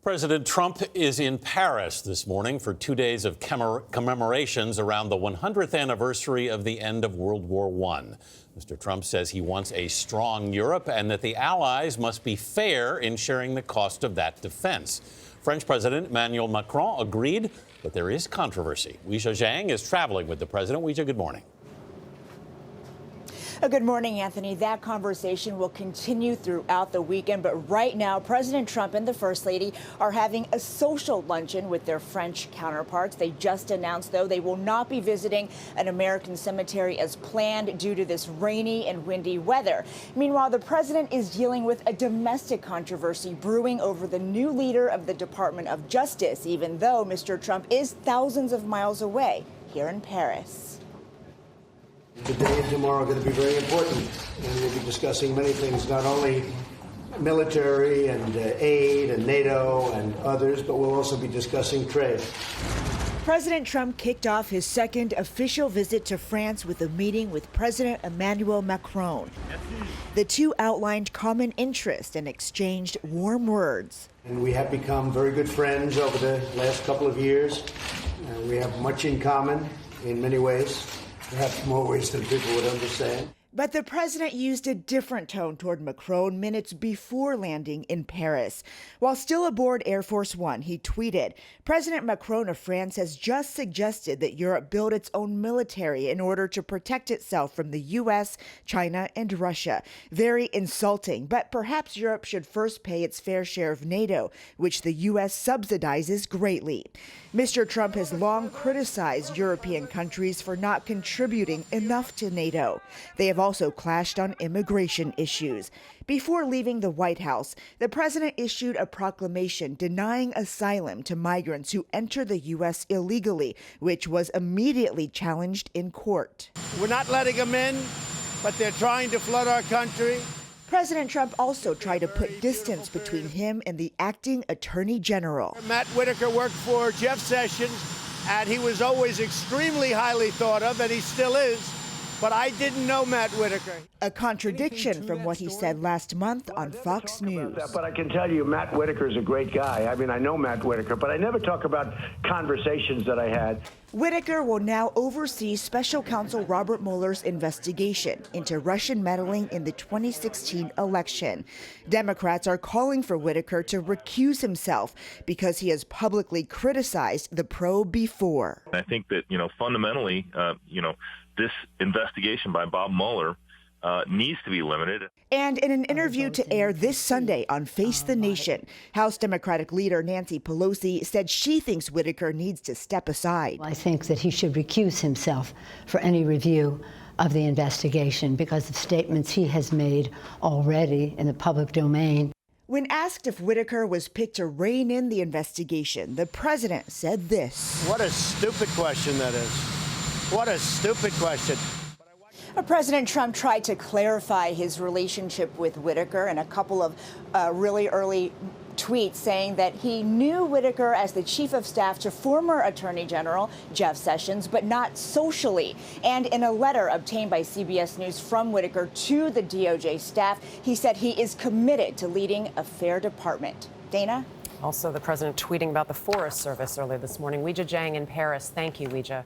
President Trump is in Paris this morning for 2 days of commemorations around the 100th anniversary of the end of World War I. Mr. Trump says he wants a strong Europe and that the allies must be fair in sharing the cost of that defense. French President Emmanuel Macron agreed, but there is controversy. Weijia Jiang is traveling with the president. Weijia, good morning. Good morning, Anthony. That conversation will continue throughout the weekend, but right now, President Trump and the First Lady are having a social luncheon with their French counterparts. They just announced, though, they will not be visiting an American cemetery as planned due to this rainy and windy weather. Meanwhile, the president is dealing with a domestic controversy brewing over the new leader of the Department of Justice, even though Mr. Trump is thousands of miles away here in Paris. Today and tomorrow are going to be very important, and we'll be discussing many things, not only military and aid and NATO and others, but we'll also be discussing trade. President Trump kicked off his second official visit to France with a meeting with President Emmanuel Macron. The two outlined common interest and exchanged warm words. And we have become very good friends over the last couple of years. We have much in common in many ways. Perhaps more ways than people would understand. But the president used a different tone toward Macron minutes before landing in Paris. While still aboard Air Force One, he tweeted, President Macron of France has just suggested that Europe build its own military in order to protect itself from the U.S., China, and Russia. Very insulting, but perhaps Europe should first pay its fair share of NATO, which the U.S. subsidizes greatly. Mr. Trump has long criticized European countries for not contributing enough to NATO. They have also clashed on immigration issues. Before leaving the White House, the president issued a proclamation denying asylum to migrants who enter the U.S. illegally, which was immediately challenged in court. We're not letting them in, but they're trying to flood our country. President Trump also tried to put distance between him and the acting attorney general. Matt Whitaker worked for Jeff Sessions, and he was always extremely highly thought of, and he still is. But I didn't know Matt Whitaker. A contradiction from what he said last month on Fox News. But I can tell you, Matt Whitaker is a great guy. I mean, I know Matt Whitaker, but I never talk about conversations that I had. Whitaker will now oversee Special Counsel Robert Mueller's investigation into Russian meddling in the 2016 election. Democrats are calling for Whitaker to recuse himself because he has publicly criticized the probe before. I think that, fundamentally, this investigation by Bob Mueller needs to be limited. And in an interview to air this Sunday on Face the Nation, House Democratic leader Nancy Pelosi said she thinks Whitaker needs to step aside. I think that he should recuse himself for any review of the investigation because of statements he has made already in the public domain. When asked if Whitaker was picked to rein in the investigation, the president said this. What a stupid question that is. What a stupid question. President Trump tried to clarify his relationship with Whitaker in a couple of really early tweets, saying that he knew Whitaker as the chief of staff to former Attorney General Jeff Sessions, but not socially. And in a letter obtained by CBS News from Whitaker to the DOJ staff, he said he is committed to leading a fair department. Dana? Also, the president tweeting about the Forest Service earlier this morning. Weijia Jiang in Paris. Thank you, Weijia.